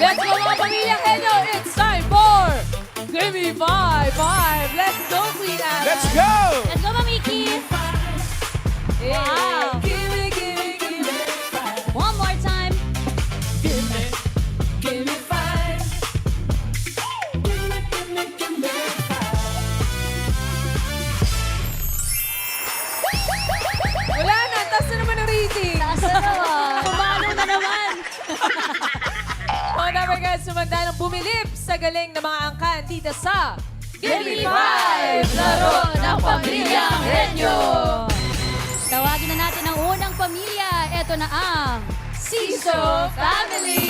Let's go mga pamilya Henyo! It's time for Gimme 5! Let's go, Queen Anna! Let's go! Let's go, Mamiki! Wow! Gimme. One more time. Gimme 5. Wala na, taas na naman ang rating. Taas na naman. Pumalo na naman. Mga number guys, sumanda ng bumilip sa galing ng mga angkan dito sa Gimme 5! Laro ng Pamilyang Henyo! Tawagin na natin ang unang pamilya. Ito na ang Siso Family!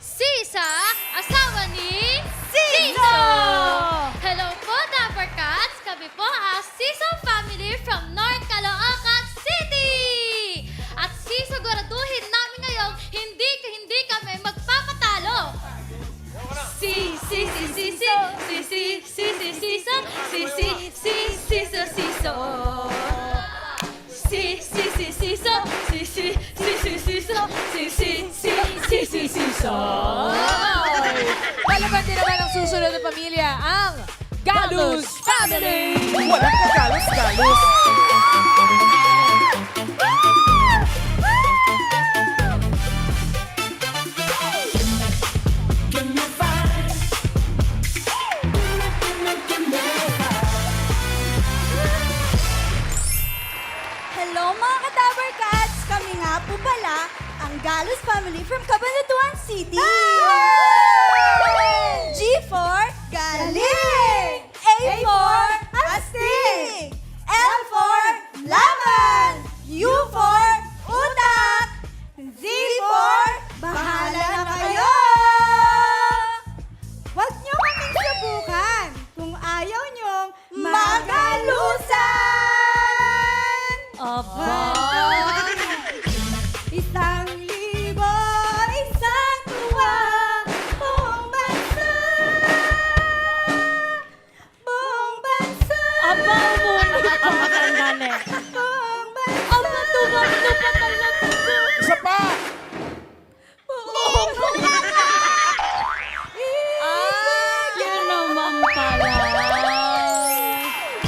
Sisa, asawa ni Siso! Hello po, Dapper Cats! Kami po ang Siso Family from North Caloocan City! At sisiguraduhin namin ngayong hindi kami magpapatalo! Siso! Palaban din naman ang susunod na pamilya, ang Galus Family! Walang kagalos-galos. Hello mga ka-Dabber Cats! Kami nga po pala ang Galus Family from Cabanatuan City! G for Galing! A for Astig! L for Laban! U for Utak! Z for Bahala na kayo! Huwag niyo kaming subukan kung ayaw niyong magalusan! Aba! 1,000, isang tuwa, buong bansa! Buong bansa! Aba mo! Ang matandali. Buong bansa! Ang matubang na talaga. Isa pa! Yun naman pala.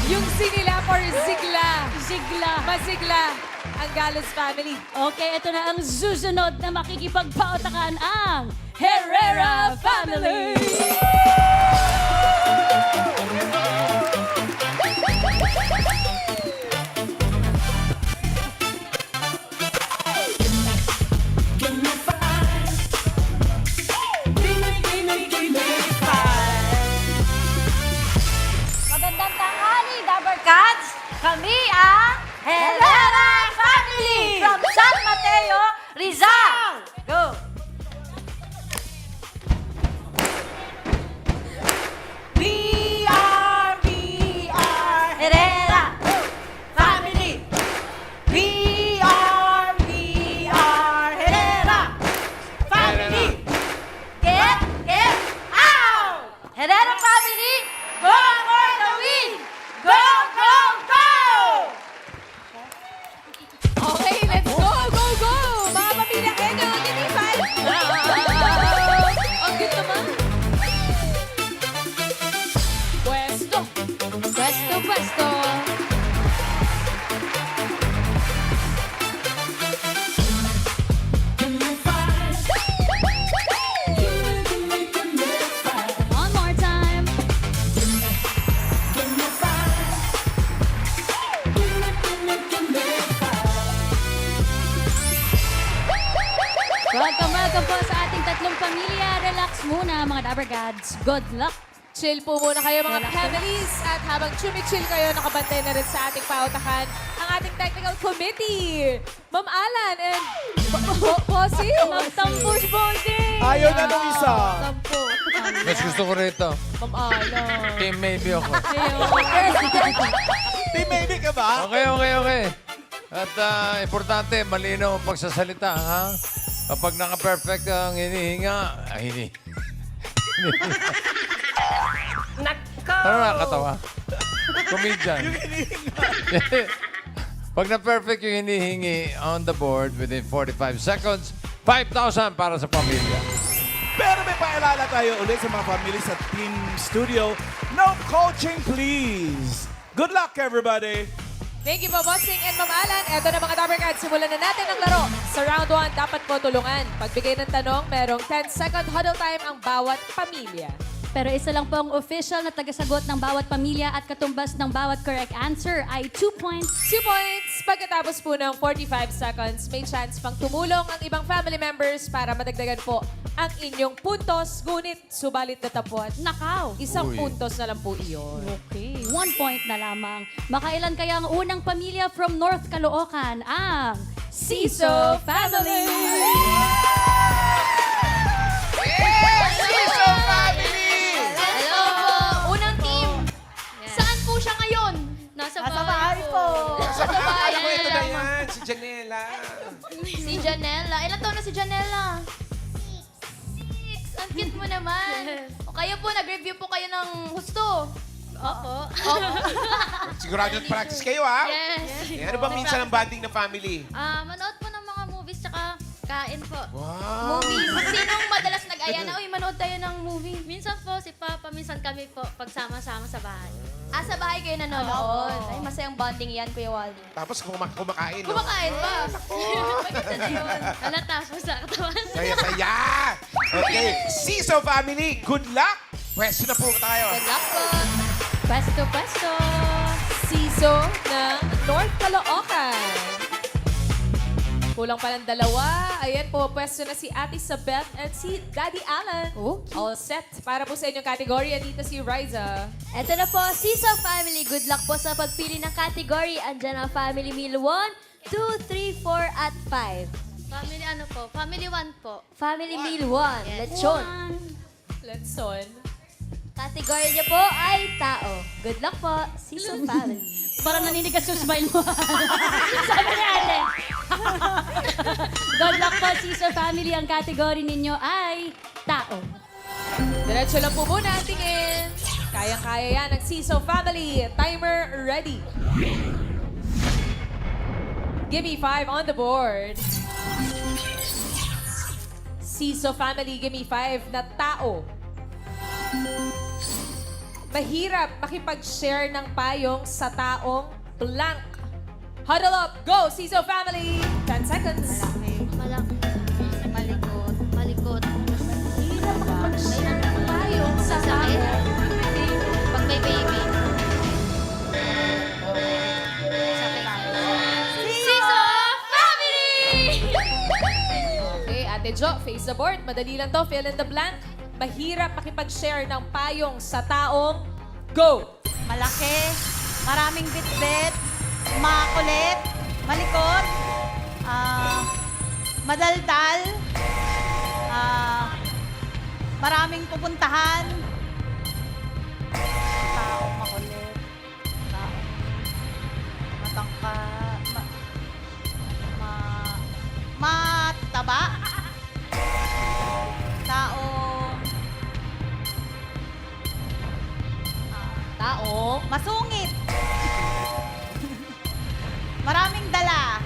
Yung sinila for sigla. Sigla. Masigla ang Galus Family. Okay, ito na ang susunod na makikipagpautakan ang Herrera Family! Magandang tanghali, Dabber Cats! Kami ang Herrera Family from San Mateo, Rizal! Go! We are Herrera Family! We are Herrera Family! Get out! Herrera Family, go for the win! Go, go, go! Okay, let's go! Mga pamilya Henyo, give me 5! Ang cute naman. Pwesto. Pwesto. One more time. Welcome po sa ating tatlong pamilya. Relax muna mga Dabber Gods. Good luck. Chill po muna kayo mga Relax. families at habang chumichill kayo, nakabantay na rin sa ating pautakan ang ating technical committee. Ma'am Alan and Bossy. Magtampos, Bossy! Ayaw na nung isa. Tampo. Mas gusto ko rito. Ma'am Alan. Team maybe ako. Team maybe ka ba? Okay. At importante, malinaw ang pagsasalita, ha? Kapag naka-perfect ang hinihinga, Ano nakakatawa? Comedian. Pag na-perfect yung hinihingi on the board within 45 seconds, 5,000 para sa pamilya. Pero may paalala tayo ulit sa mga family sa Team Studio. No coaching, please. Good luck, everybody. Thank you po, Bossing and Ma'am Alan. Eto na mga Dapper Cats, simulan na natin ang laro. Sa round 1, dapat po tulungan. Pagbigay ng tanong, merong 10-second huddle time ang bawat pamilya. Pero isa lang po ang official na tagasagot ng bawat pamilya at katumbas ng bawat correct answer ay 2 points. 2 points. Pagkatapos po ng 45 seconds, may chance pang tumulong ang ibang family members para madagdagan po ang inyong puntos. Ngunit, subalit na tapot. Nakaw. Isang Uy. puntos na lang po iyon. Okay, 1 point na lamang. Makailan kaya ang unang pamilya from North Caloocan? Ang Siso Family! Siso Family! Hello po! Unang team! Saan po siya ngayon? Nasa bahay po. Nasa bahay Ano po. ito na yan? Si Janela. Si Janela. Ilan taon na si Janela? 6. Ang cute mo naman. O kayo po, nag-review po kayo ng husto. Opo. Sigurado practice kayo, ha? Yes. Eh, ano ba minsan ang banding ng family? Manood po ng mga movies tsaka kain po. Wow. Movies. Sinong madalas nag-aya na, uy, manood tayo ng movie? Minsan po, si Papa, minsan kami po, pagsama-sama sa bahay. Sa bahay kayo nanonood. Ay, masayang bonding yan, Kuya Wally. Tapos kumakain, no? Kumakain pa. Maganda na yun. Halata po sa katawan. Saya-saya! Okay, Siso Family, good luck! Pwesto na po tayo. Good luck po. Pwesto, pwesto! Siso ng North Caloocan. Kulang pa ng dalawa. Ayan po, pwesto na si Ate Sabeth at si Daddy Alan. All set. Para po sa inyong kategorya dito si Riza. Eto na po, Siso Family. Good luck po sa pagpili ng category. Andyan ang Family Meal 1, 2, 3, 4, at 5. Family ano po? Family 1 po. Family Meal 1, lechon. Let's on. Category niyo po ay tao. Good luck po, Siso Family. Parang naninigas yung smile mo. Sabi ni Ate. Good luck po, Siso Family. Ang category ninyo ay tao. Diretso lang po muna ang tingin. Kayang-kaya yan ng Siso Family. Timer ready. Give me 5 on the board. Siso Family, give me 5 na tao. Mahirap makipag-share ng payong sa taong blank. Huddle up, go, Siso Family! 10 seconds. Malaki. Malikot. Malikot. Mahirap makipag-share ng payong sa Sasakit. taong Pag may baby. Sakit. Siso Family! Okay, Ate Jo, face the board. Madali lang to, fill in the blank. Mahirap makipag-share ng payong sa taong go! Malaki, maraming bitbit, makulit, malikot, madaldal, maraming pupuntahan. Taong makulit, taong matangka, mataba, taong Taong masungit. Maraming dala.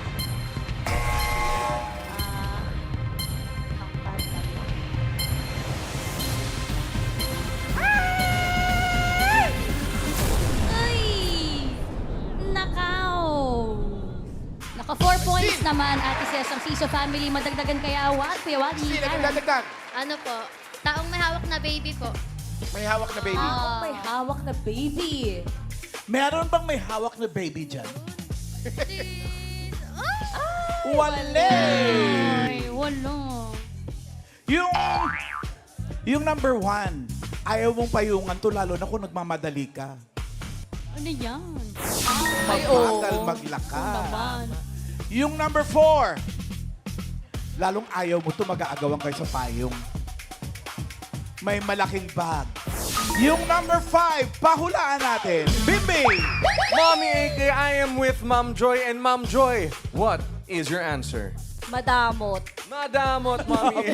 Ay! Nakaw! Naka 4 points naman, Ate Ces, ang Siso Family. Madagdagan kaya what? Kuya Wadi? Sino nagdadagdag? Ano po? Taong may hawak na baby po. May hawak na baby. may hawak na baby. Meron bang may hawak na baby dyan? Oh! Wale! Ay, wala. Yung number 1, ayaw mong payungan to lalo na kung nagmamadali ka. Ano yan? Mabagal maglakad. Naman. Yung number 4, lalong ayaw mo to mag-aagawan kayo sa payong. May malaking bag. Yung number 5, pahulaan natin. Bimbi! Mommy AK, I am with Ma'am Joy. And Ma'am Joy, what is your answer? Madamot. Madamot, Mami.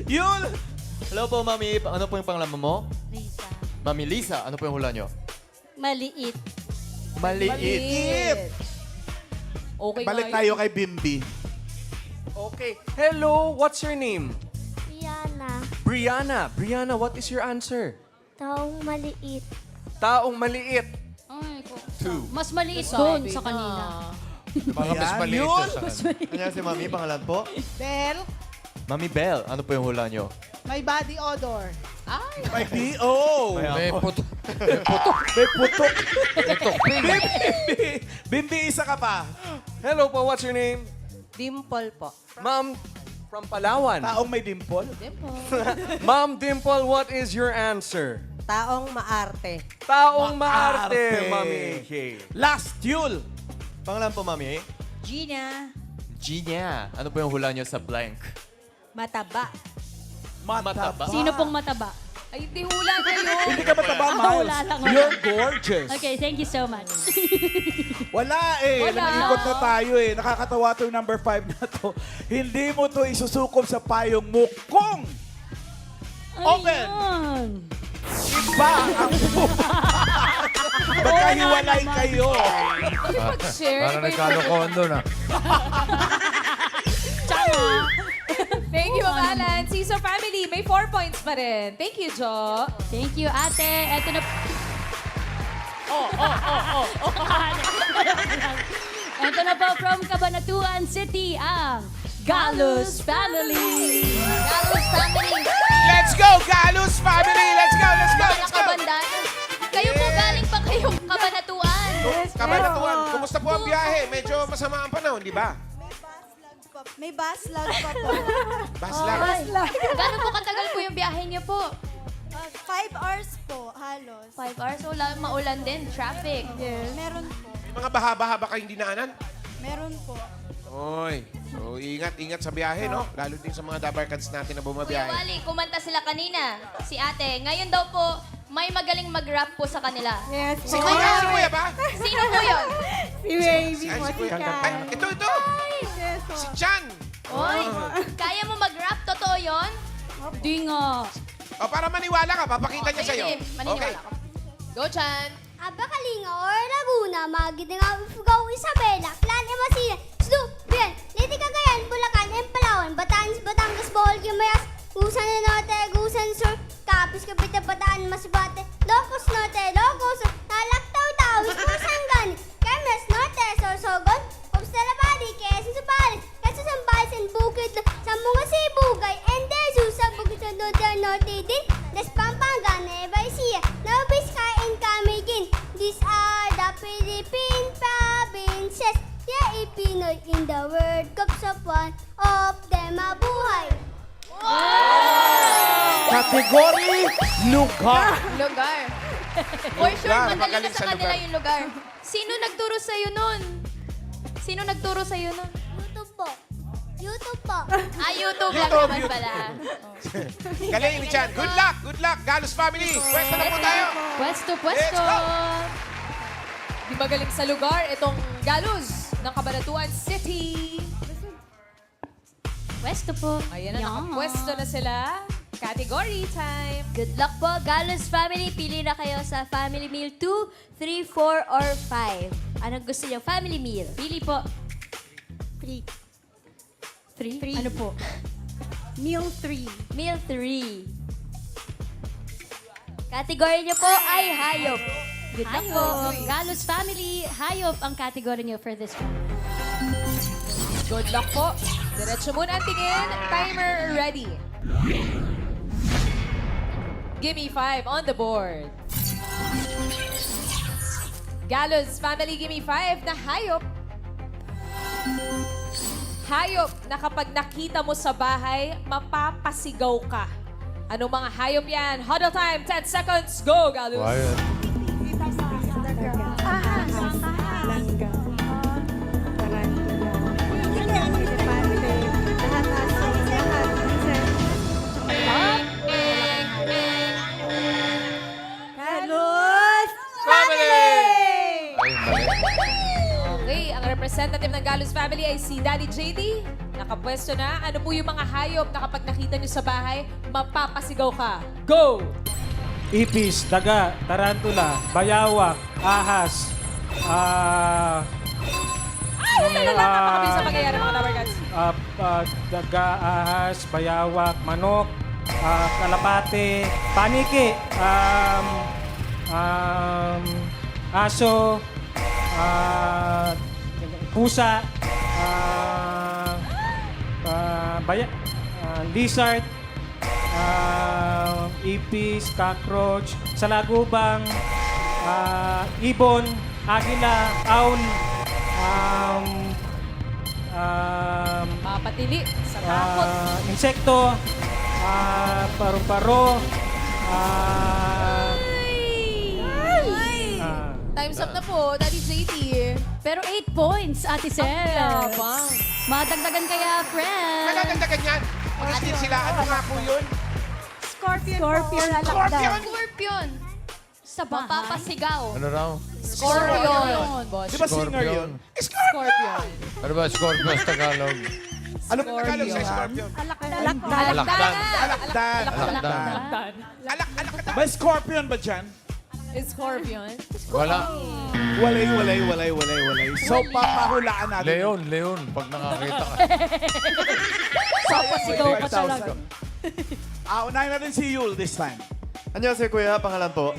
Yul! Hello po, Mami. Ano po yung pangalaman mo? Lisa. Mami Lisa, ano po yung hula nyo? Maliit. Maliit. Okay Balik nga tayo kay Bimbi. Okay. Hello, what's your name? Rihanna, Brianna, what is your answer? taong maliit. Taong maliit. Ay, ko. Two. Mas maliit Sabi doon sa na. kanina. Mga mas Ayan, maliit yun. yun sa kanya. Ano si Mami, pangalan po? Bell, Mami Bell, ano po yung hula nyo? may body odor. Ay, May D.O. May puto. May putok. May tukping. Bimbi, isa ka pa. Hello po, what's your name? Dimple po. Ma'am, from Palawan. Taong may dimple. Ma'am Dimple, what is your answer? Taong maarte. Taong Maarte. maarte, Mami AK. Last, Yul. Pangalan po, Mami? Gina, Gina. Ano po yung hula nyo sa blank? mataba. Mataba. Sino pong mataba? ay hindi hula kayo. Hindi ka mataba, Ako, Miles. wala lang. You're gorgeous. Okay, thank you so much. Wala eh. Wala. Nag-ikot na tayo eh. Nakakatawa to yung number 5 na to. Hindi mo to isusukob sa payong mo kung Open. Ayun. iba ang magkahiwalay kayo. Pakipag-share. Parang Iba yung nagkalokohan doon ah. Thank you, Ma'am Alan. Siso Family, may 4 points pa rin. Thank you, Jo. Thank you, ate. Eto na... Eto na po from Cabanatuan City, ang Galus Family. Galus family. Let's go, Galus family! Let's go, let's go, Mga let's go! kabandanan. Kayo po galing pa kayong kabanatuan. Kabanatuan, kumusta po ang biyahe? Medyo masama ang panahon, di ba? May bus lag pa po. Bus lang. Gano'n po katagal po yung biyahe niyo po? 5 hours po, halos. 5 hours. Wala, maulan din. Traffic. Meron po. May mga baha-baha ba kayong dinaanan? Meron po. Oy, so ingat sa biyahe, no? Lalo din sa mga dabarkads natin na Kuya bumabiyahe. Wally, kumanta sila kanina. Si ate. Ngayon daw po, may magaling mag-rap po sa kanila. Yes Si Kuya, si Kuya ba? Sino po yun? Si Wavy Ay, po si si Kuya. Kat. Ay, ito! Yes po. Si Chan! Oy, kaya mo mag-rap? Totoo yun? Di nga. O, para maniwala ka, papakita niya sa'yo. Sige, maniniwala ko. Go, Chan. Aba Kalinga or Laguna, Magidang Ifugao, Isabela, Plan Emasina, Sdu, Bien, Liti Cagayan, Bulacan, Palawan, Batanes, Batangas, Bohol, Guimayas, Gusan na Norte, Gusan Sur, Capiz, Cavite, Bataan, Masbate, Locos Norte, Locos, Nalaktaw, Tawis, Kusanggan, Camas, Norte, Sorsogon, Obstalabadi, Quezon, Supalis, Quezon, Zambales, and Bukid, Sambunga, Sibugay, and Jesus, sa Bukid sa Norte din, Des Pampanga, Nueva Ecija, Nueva Vizcaya, and Camiguin. These are the Philippine provinces. Yeah, Pinoy in the World Cup sa one of them mabuhay. Category, lugar. Lugar. For sure, Lugar, madali na magaling sa sa kanila lugar. yung lugar. Sino nagturo sa'yo nun? Sino nagturo sa'yo nun? YouTube po. YouTube po. Ah, YouTube lang YouTube, naman YouTube. pala. Galing ni Chan. Good luck, Galus family! Pwesta na po tayo! Pwesto, Let's pwesto. go. Di magaling sa lugar itong Galus ng Cabanatuan City. Pwesto po. Ayan na, nakapwesto na sila. Category time. Good luck po, Galus family. Pili na kayo sa family meal 2, 3, 4, or 5. Anong gusto niyo? Family meal. Pili po. 3. Three? Ano po? Meal 3. Meal 3. Category niyo po ay hayop. Good luck po. Galus Family, hayop ang category niyo for this one. Good luck po. Diretso muna ang tingin. Timer ready. Gimme 5 on the board. Galus Family, gimme 5 na hayop. Hayop na kapag nakita mo sa bahay, mapapasigaw ka. Anong mga hayop yan? Huddle time, 10 seconds. Go, Galus! Quiet. Galus! Ay, mali. Okay, ang representative ng Galus family ay si Daddy JD. Nakapwesto na. Ano po yung mga hayop na kapag nakita nyo sa bahay, mapapasigaw ka? Go! Ipis, daga, tarantula, bayawak, ahas, Isa na lang. Napakabilis ang pangyayari mga Tower Cats. daga, ahas, bayawak, manok, kalapate, paniki, aso, pusa, lizard, ipis, cockroach, salagubang, ibon, agila, aun, Mapatili sa takot. insekto, paru-paro, Time's up na po, Daddy JD. Pero 8 points, Ate Sel. Yabang. Madagdagan kaya, friend. Nagdagdagan yan. Mag-steal sila. Ano nga po yun? Scorpion, Scorpion. Scorpion! Scorpion. Sa bahay. Mapapasigaw. Ano raw? Scorpion. Boss. Di ba singer yun? Scorpion. Ano ba Scorpio sa Tagalog? Ano po Tagalog sa Scorpion. Scorpion? Alakdan. Alakdan. Alakdan. Alak ka May scorpion ba dyan? Scorpion. Wala. Walay. So, papahulaan natin. Leon. Pag nakakita ka. Papasigaw ka talaga. Unahin natin si Yul this time. 안녕하세요, kuya. Pangalan po?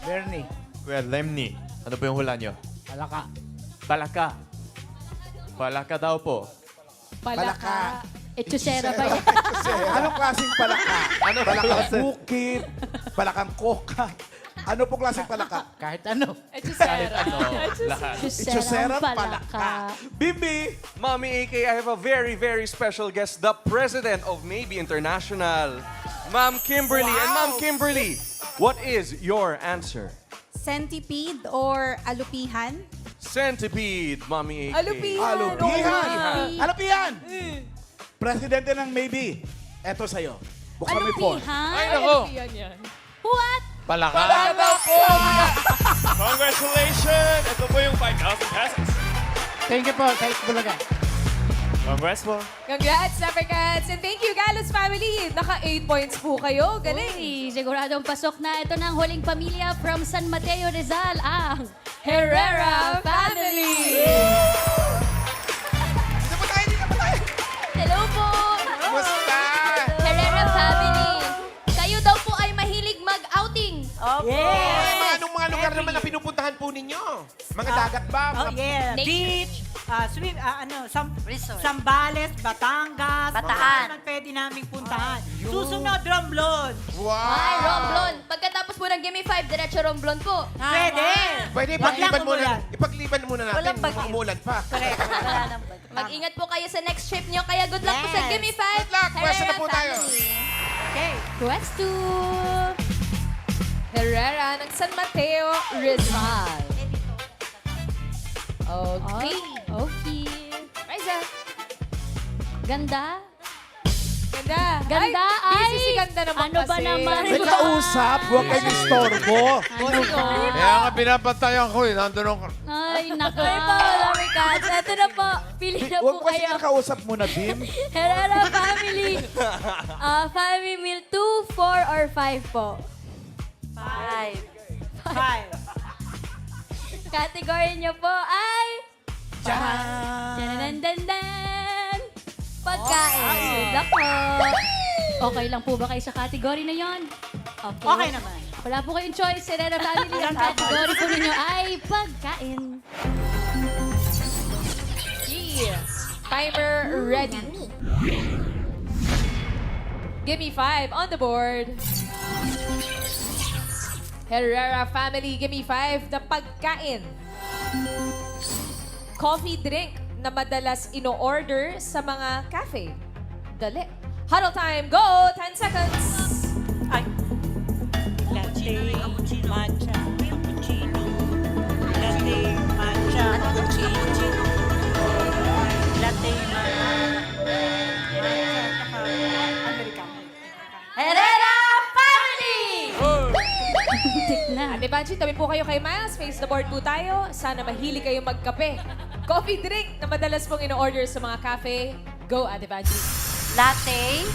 Bernie. Kuya Lemni. Ano po yung hula nyo? Alaka. Balaka. Balaka daw po. Palaka. Etchusera ba yan? Anong klaseng palaka? Palakang bukid, palakang koka. Ano po klaseng palaka? Kahit ano. Etchusera. Itchosera palaka. Bibi! Mommy AK, I have a very, very special guest, the president of Maybe International, Ma'am Kimberly. And Ma'am Kimberly, what is your answer? Centipede or alupihan? Centipede, Mommy AK. Alupihan. Alupihan! Alupihan! Presidente ng Maybe. Eto sa'yo. Buksan mo yung phone. Ay, Alupihan? nako. Alupihan yan. What? Palaka. Congratulations! Ito po yung 5,000 pesos. Thank you po. Thanks, Bulaga. Congrats po. Congrats, Dapper Cats. And thank you, Galos family. Naka 8 points po kayo. Galing. Uy, siguradong pasok na. Ito na ang huling pamilya from San Mateo, Rizal, ang Herrera family. Hello po. Kumusta? Herrera family. Kayo daw po ay mahilig mag-outing. Anong mga lugar naman na pinupuntahan po ninyo? Mga dagat ba? Mga Beach. Sambales, Batangas, Bataan. naman pwede naming puntahan. Susunod, Romblon. Ay, Romblon. Pagkatapos po ng Gimme 5, diretso Romblon po. Pwede. Pwede, Wag lang ipagliban muna. umulan. Ipagliban muna natin. Walang bagyo. Umulan pa. Correct. Mag-ingat po kayo sa next trip nyo. Kaya good luck po sa Yes. Gimme 5. Good luck. Pwesta na Herrera po tayo. family. Okay. Quest 2. Herrera ng San Mateo, Rizal. Okay. Okay. Riza. Ganda. Ganda. Ganda ay... busy si Ganda naman ano ba kasi. naman? May kausap, huwag kayo istorbo. Kaya nga pinapantayan ko eh. Nandun ako. Ay, naku. Ay po, Dapper Cats. Ito na po. Pili na Huwag po kasi kayo. kausap muna, Bim. Herrera family. Family meal 2, 4, or 5 po? 5. Category niyo po ay... Tcharan! Dan. Pagkain. Nako. Okay lang po ba kayo sa category na yon? Okay. Okay naman. Wala po kayong choice. Herrera family. Ang category po ninyo ay pagkain. Yeah. Timer ready. Gimme 5 on the board. Herrera family, gimme 5 na pagkain. Coffee drink na madalas ino-order sa mga cafe. Dali. Huddle time, go! 10 seconds. Ay. Latte, matcha, cappuccino. Latte, matcha, cappuccino. Latte, Americano. Herrera family! Tik na. Ate Banji, tabi po kayo kay Miles. Face the board po tayo. Sana mahilig kayo magkape. Coffee drink na madalas pong ino-order sa mga cafe. Go, Ate Vanji. Latte,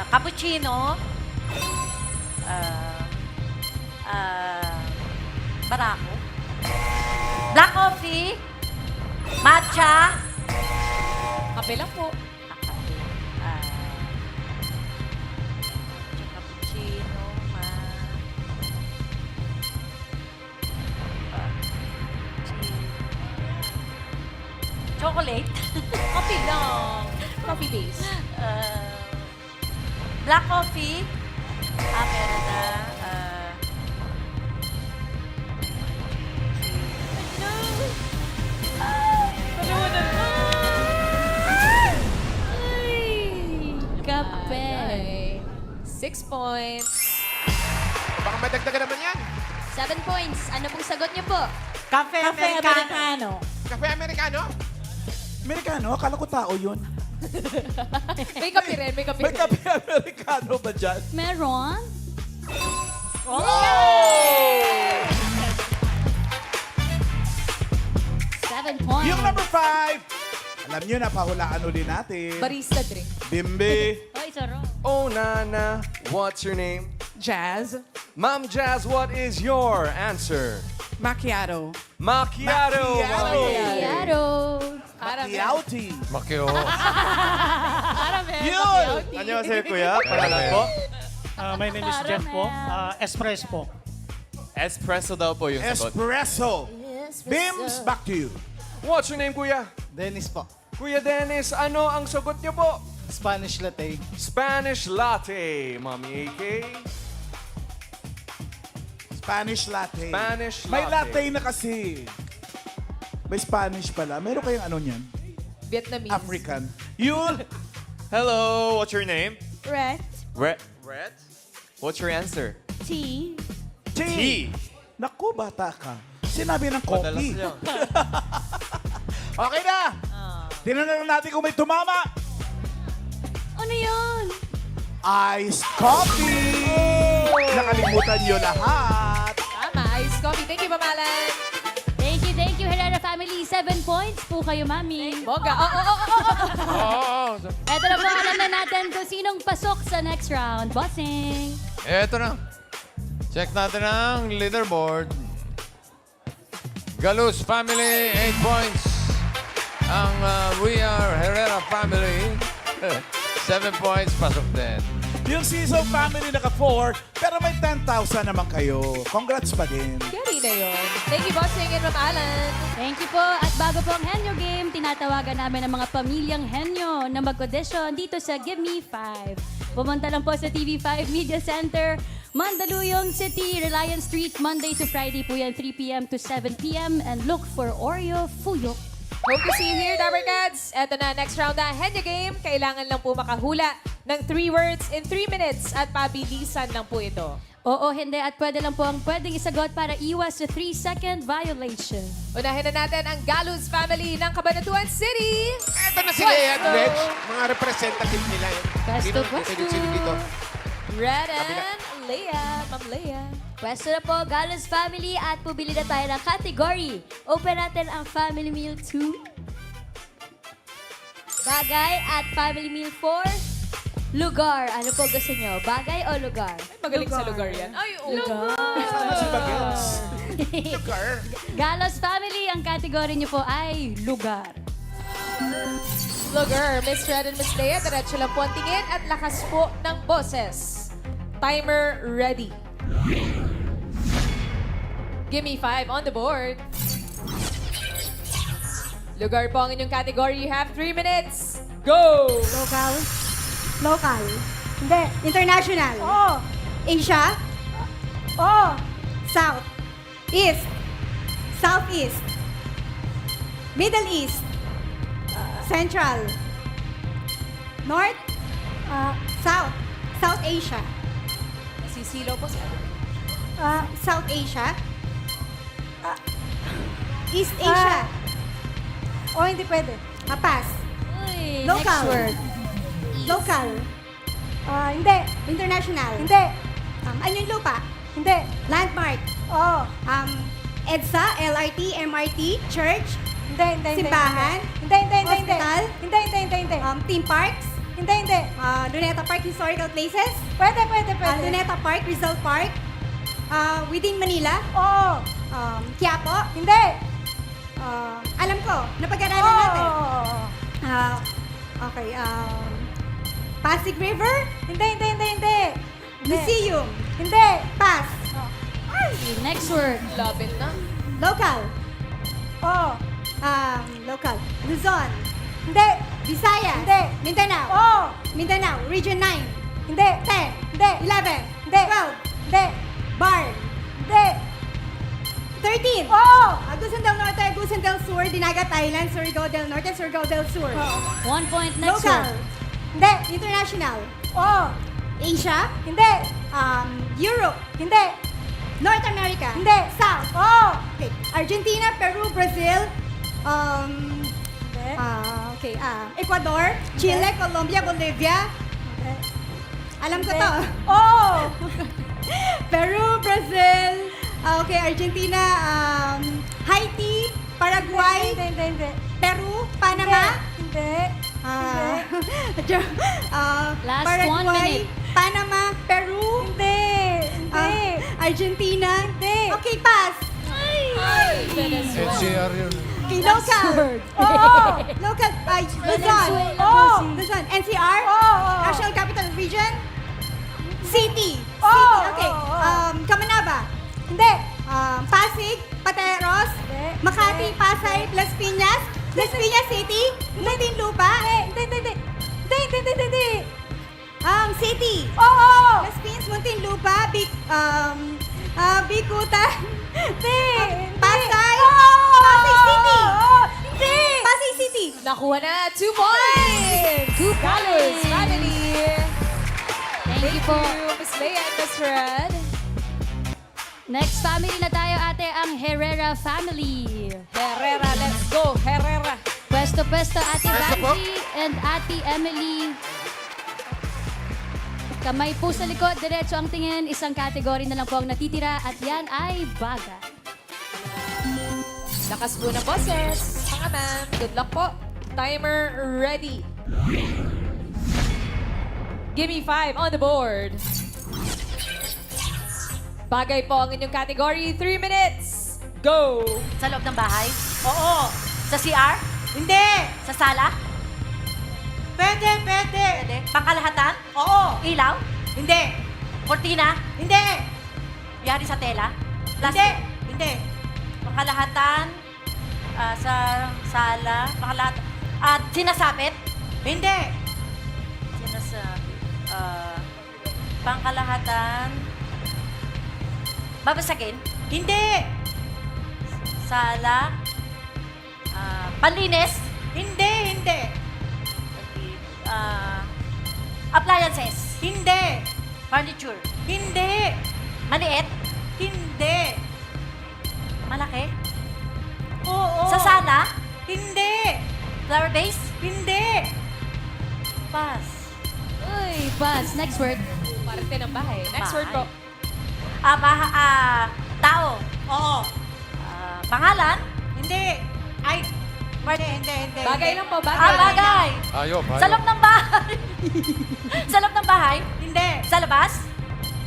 cappuccino, barako, black coffee, matcha, Kape lang po. cappuccino, chocolate, Coffee lang. Coffee base. black coffee, meron na, Kape. Okay. 6 points. Baka madagdagan naman yan. 7 points. Ano pong sagot niyo po? cafe americano. Cafe Americano? Amerikano? Akala ko tao yun. May kape rin, may kape May rin. kape Amerikano ba dyan? Meron? Seven points. Yung number 5. Alam nyo, napahulaan uli natin. Barista drink. Bimbi. Oy, sarap. Oh, Nana, what's your name? Jazz, Ma'am Jazz, what is your answer? macchiato. Macchiato. Claro. Yauti. Makyo. Yun! Annyeonghaseyo, kuya. Pangalan po? My name is Caramel. Jeff po. Espresso po. Espresso daw po yung sagot. Espresso. Bims, back to you. What's your name, kuya? Dennis po. Kuya Dennis, ano ang sagot niyo po? Spanish latte. Spanish latte, Mami AK. Spanish latte. Spanish May latte. latte na kasi. May Spanish pala. Meron kayong ano niyan? Vietnamese. African. Yun! Hello, what's your name? Red. Brett. What's your answer? Tea. Tea. Naku, bata ka. Sinabi ng coffee. Okay na! Tinanong natin kung may tumama. Ano yun? Iced coffee! Nakalimutan nyo lahat. Tama, iced coffee. Thank you, Mamalan. Thank you, Herrera family. 7 points po kayo, mami. Bongga. Oh. Oo. Eto na po, alam na natin kung sinong pasok sa next round. Bossing. Eto na. Check natin ang leaderboard. Galus family, 8 points. Ang We Are Herrera family, 7 points, pasok din. Yung Siso family naka-4, pero may 10,000 naman kayo. Congrats pa din. Carry na yun. Thank you, Bossing and Mamalan. Thank you po. At bago po ang Henyo Game, tinatawagan namin ang mga pamilyang Henyo na mag-audition dito sa Give Me 5. Pumunta lang po sa TV5 Media Center, Mandaluyong City, Reliance Street, Monday to Friday po yan, 3 p.m. to 7 p.m. And look for Oreo Fuyok. Hope to see you here, Dabber Cats. Eto na, next round na Henyo Game. Kailangan lang po makahula ng 3 words in 3 minutes at pabilisan lang po ito. Oo, hindi. At pwede lang po ang pwedeng isagot para iwas sa 3-second violation. Unahin na natin ang Galus family ng Cabanatuan City. Eto na sila yan, Reg. Mga representative nila yan. Pwesto, Sino dito? Red and Leia. Ma'am Leia. Pwesto na po, Galus Family, at pubili na tayo ng category. Open natin ang Family Meal 2. Bagay at Family Meal 4. Lugar. Ano po gusto nyo? Bagay o lugar? Magaling sa lugar yan. Ay, oo. Si Bagets. Galos Family, ang kategory niyo po ay lugar. Lugar. Miss Red and Miss Leia, diretso lang po ang tingin at lakas po ng boses. Timer ready. Give me 5 on the board. Lugar po ang inyong category. You have 3 minutes. Go! Local. Local. Hindi. International. Oo. Asia. Oo. South. East. Southeast. Middle East. Central. North. South. South Asia. Nasisilo po sa South Asia. East Asia. Hindi pwede. Pass. Uy, Local. next word. Local. Hindi. International. Hindi. Ano yung lupa? Hindi. Landmark. EDSA, LRT, MRT, church, Hindi. simbahan, hospital, Hindi. theme parks, Hindi. Luneta Park Historical Places, Pwede. Luneta Park, Rizal Park, within Manila, Oo. Quiapo, Hindi. alam ko, napag-aralan natin. Oo. Okay, Pasig River, Hindi. Museum, Hindi. Pass, Next word. Love it na. local, Oo. local, Luzon, Hindi. Visayas, Hindi. Mindanao, Oo. Mindanao, Region 9, Hindi. 10, Hindi. 11, Hindi. 12, Hindi. Barn, Hindi. 13, Oo. Agusan del Norte, Agusan del Sur, Dinagat Island, Surigao del Norte, Surigao del Sur. 1 point. Next Local, word. Hindi. international, Oo. Asia, Hindi. Europe, Hindi. North America, Hindi. South, Oo. okay, Argentina, Peru, Brazil, Hindi. Ecuador, Chile, Colombia, Bolivia. Alam ko to. Oo. Peru, Brazil, Argentina, Haiti, Paraguay, Hindi. Peru, Panama, Hindi. Last 1 Paraguay, minute. Panama, Peru, Hindi. Argentina. Hindi. Okay, pass. NCR yun. Okay, local. Oo. Local, Luzon. Oo. Luzon. NCR? Oo. National Capital Region? City. Oo. City, okay. Oo. Kamanaba? Hindi. Pasig? Pateros? Hindi. Makati? Pasay? Las Piñas? Las Piñas City? Muntinlupa? Hindi. City? Oo. Las Piñas, Muntinlupa? Bikutan? Hindi. Pasay? Oo. Pasay City? Oo. Hindi. Pasay City? Nakuha na 2 points! 2 Galos points. family! Thank you po. Miss Leia and Miss Red. Next family na tayo, ate, ang Herrera family. Herrera, let's go! Herrera! Pwesto, ate Pwesto po. Vanji and ate Emily. Kamay po sa likod, diretso ang tingin. Isang category na lang po ang natitira at yan ay bagay. Lakas po ng boses. Mga ma'am, good luck po. Timer ready. Give me 5 on the board. Bagay po ang inyong category. 3 minutes. Go! Sa loob ng bahay? Oo. Sa CR? Hindi. Sa sala? Pwede. Pangkalahatan? Oo. Ilaw? Hindi. Kortina? Hindi. Yari sa tela? Plastic? Hindi. Pangkalahatan? Sa sala? Pangkalahatan? At sinasabit? Hindi. Sinasabit? Pangkalahatan? Babasagin? Hindi. Sala? Panlinis? Hindi. Appliances? Hindi. Furniture? Hindi. Maliit? Hindi. Malaki? Oo. Sa sala? Hindi. Flower vase? Hindi. Pass. Uy, pass. Next word. Parte ng bahay. Next word po. Tao? Oo. Pangalan? Hindi. Ay, hindi. Bagay lang po, bagay. Bagay. Ayaw, Sa loob ng bahay. Sa loob ng bahay? Hindi. Sa labas?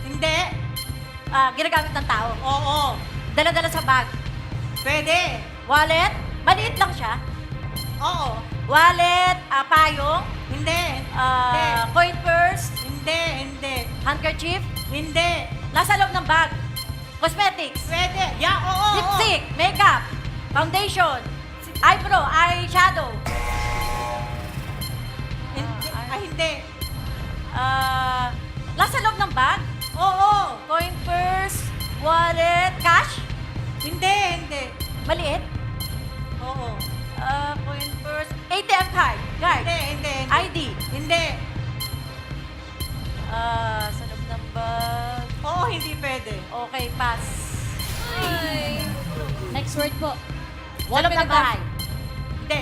Hindi. Ginagamit ng tao? Oo. Dala-dala sa bag? Pwede. Wallet? Maliit lang siya? Oo. Wallet? Payong? Hindi. Coin purse? Hindi. Handkerchief? Hindi. Nasa loob ng bag? Cosmetics? Pwede. Yeah, oo. Lipstick? Makeup? Foundation? Eyebrow? Eyeshadow? Hindi. Nasa loob ng bag? Oo. Coin purse? Wallet? Cash? Hindi. Maliit? Oo. Coin purse? ATM card? Hindi. ID? Hindi. Sa loob ng bag? Oo, hindi pwede. Okay, pass. Next word po. Sa loob ng bahay? Hindi.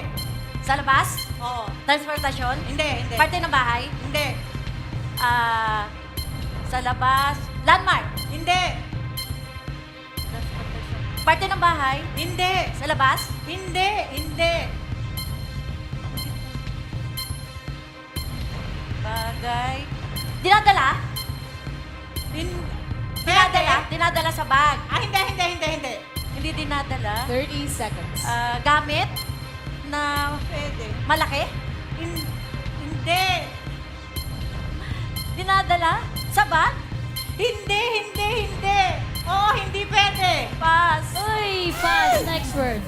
Sa labas? Oo. Transportasyon? Hindi. Parte ng bahay? Hindi. Sa labas? Landmark? Hindi. Transportasyon. Parte ng bahay? Hindi. Sa labas? Hindi. Hindi. Bagay. Dinadala? Dinadala? Dinadala sa bag? Ah, hindi. Hindi dinadala? 30 seconds. Gamit? Na pwede. Malaki? Hindi. Dinadala? Sa bag? Hindi. Oo, hindi pwede. Pass. Uy, pass. Next word.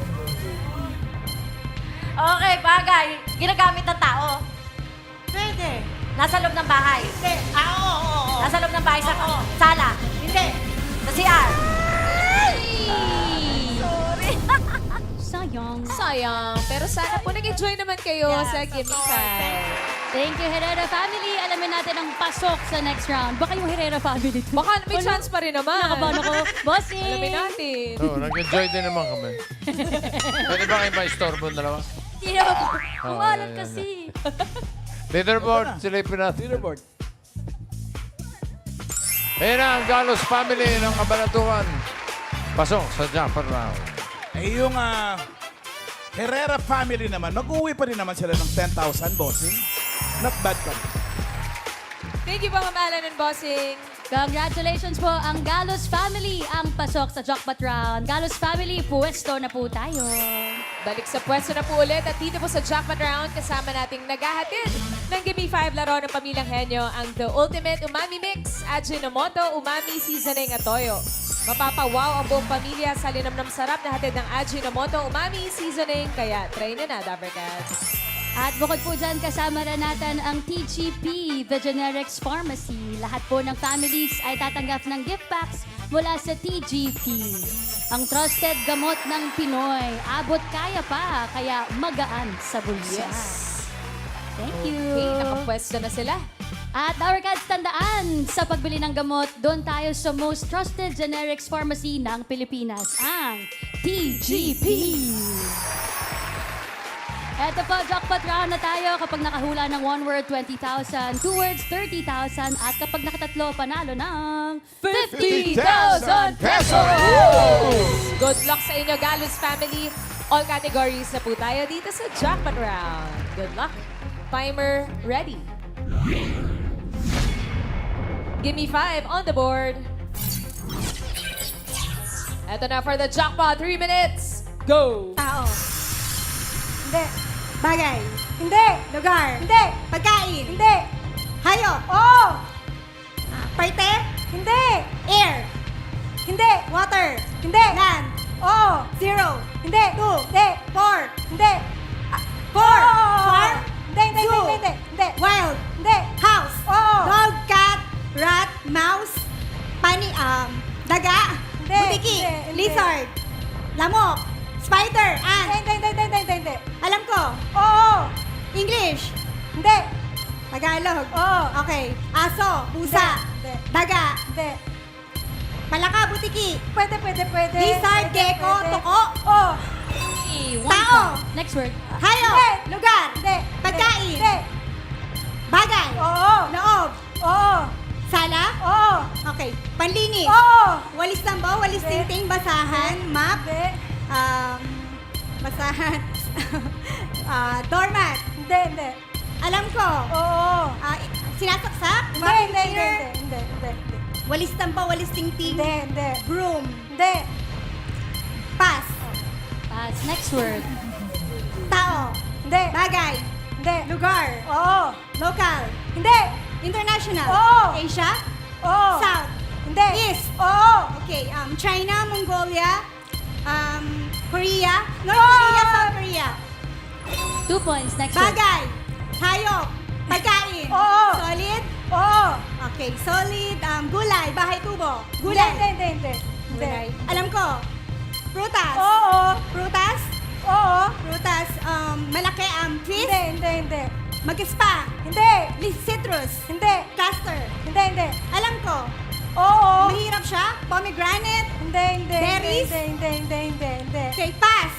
Okay, bagay. Ginagamit ng tao? Pwede. Nasa loob ng bahay? Hindi. Oo. Nasa loob ng bahay sa sala? Hindi. Sa CR? Sayang. Sayang. Pero sana po nag-enjoy naman kayo sa Gimme 5. Thank you, Herrera family. Alamin natin ang pasok sa next round. Baka yung Herrera family to. Baka may chance pa rin naman. Nakabahan ako. Bossing! Alamin natin. Oo, nag-enjoy din naman kami. Pwede ba kayo ma-istorbo ng dalawa? Hindi naman po. Oh, Umalat yan. kasi. Leaderboard, silipin natin. Leaderboard. Ayan na ang Galos family ng Kabanatuan. Pasok sa jumper round. Eh yung Herrera family naman, mag-uwi pa rin naman sila ng 10,000, bossing. Not bad ka. Thank you po, Ma'am Alan and Bossing. Congratulations po ang Galos family ang pasok sa jackpot round. Galos family, puwesto na po tayo. Balik sa pwesto na po ulit at dito po sa Jackpot Round kasama nating naghahatid ng Gimme 5 laro ng Pamilyang Henyo ang The Ultimate Umami Mix, Ajinomoto Umami Seasoning at Toyo. Mapapawaw ang buong pamilya sa linamnam sarap na hatid ng Ajinomoto Umami Seasoning, kaya try na Dabarcats. At bukod po dyan, kasama rin natin ang TGP, The Generics Pharmacy. Lahat po ng families ay tatanggap ng gift packs mula sa TGP. Ang trusted gamot ng Pinoy. Abot kaya pa, kaya magaan sa bulsa. Yes. Thank you. Okay, nakapwesto na sila. At Dabarcats, tandaan, sa pagbili ng gamot, doon tayo sa most trusted generics pharmacy ng Pilipinas, ang TGP. Eto po, jackpot round na tayo. Kapag nakahula ng 1 word, 20,000. 2 words, 30,000. At kapag nakatatlo, panalo ng 50,000 pesos! Good luck sa inyo, Galos family. All categories na po tayo dito sa jackpot round. Good luck. Timer ready. Gimme 5 on the board. Eto na for the jackpot. 3 minutes. Go! Tao. Hindi. Bagay. Hindi. Lugar. Hindi. Pagkain. Hindi. Hayop. Oo. Parte. Hindi. Air. Hindi. Water. Hindi. Land. Oo. 0. Hindi. 2. Hindi. 4. Hindi. 4. Farm. Hindi. Hindi. Wild. Hindi. House. Oo. Dog, cat, rat, mouse, daga, butiki, lizard, lamok, spider, ant. Hindi. Alam ko. Oo. English. Hindi. Tagalog. Oo. Okay. Aso, pusa, daga. Hindi. Palaka, butiki. Pwede. Lizard, gecko, toko. Oo. Tao. Next word. Hayop. Lugar. Pagkain. Bagay. Oo. Loob. Oo. Sala. Oo. Okay. Panlinis. Oo. Walis tambaw, walis tingting, basahan, map. Basahan. Doormat. Hindi. Alam ko. Oo. Sinasaksak? Hindi. Walis tambaw, walis tingting. Hindi. Broom. Hindi. Pass. Pass. Next word. Tao. Hindi. Bagay. Hindi. Lugar. Oo. Local. Hindi. International. Oo. Asia. Oo. South. Hindi. East. Oo. Okay. China, Mongolia, Korea. North Korea, South Korea. 2 points. Next word. Bagay. Hayop. Pagkain. Oo. Solid. Oo. Okay. Solid. Gulay. Bahay tubo. Gulay. Hindi. Gulay. Alam ko. Prutas. Oo. Prutas. Oo. Prutas. Malaki. Trees. Hindi. Mag-spa. Hindi. Citrus. Hindi. Cluster. Hindi. Alam ko. Oo. Mahirap siya. Pomegranate. Hindi. Berries. Hindi. Okay, pass.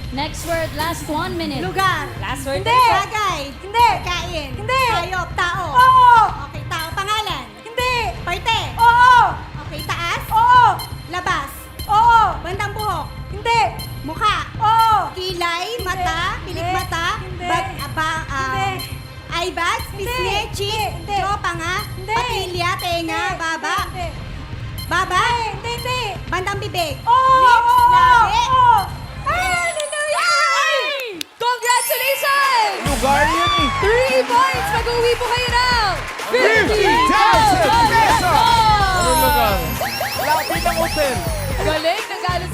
Next word. Last 1 minute. Lugar. Last word. Hindi. Bagay. Hindi. Kain. Hindi. Hayop. Tao. Oo. Okay, tao. Pangalan. Hindi. Parte. Oo. Okay, taas. Oo. Labas. Oo. Bandang buhok. Hindi. Mukha. Oo. Kilay, mata, pilik mata, eyebags, pisngi, cheek, tropa nga, patilya, tenga, baba. Baba? Hindi. Bandang bibig. Lips, labi. Hallelujah! Congratulations! Lugar yun eh. 3 points! Mag-uwi po kayo ng 50,000 pesos! Anong lugar? Lapit ng hotel. Galing ng Galos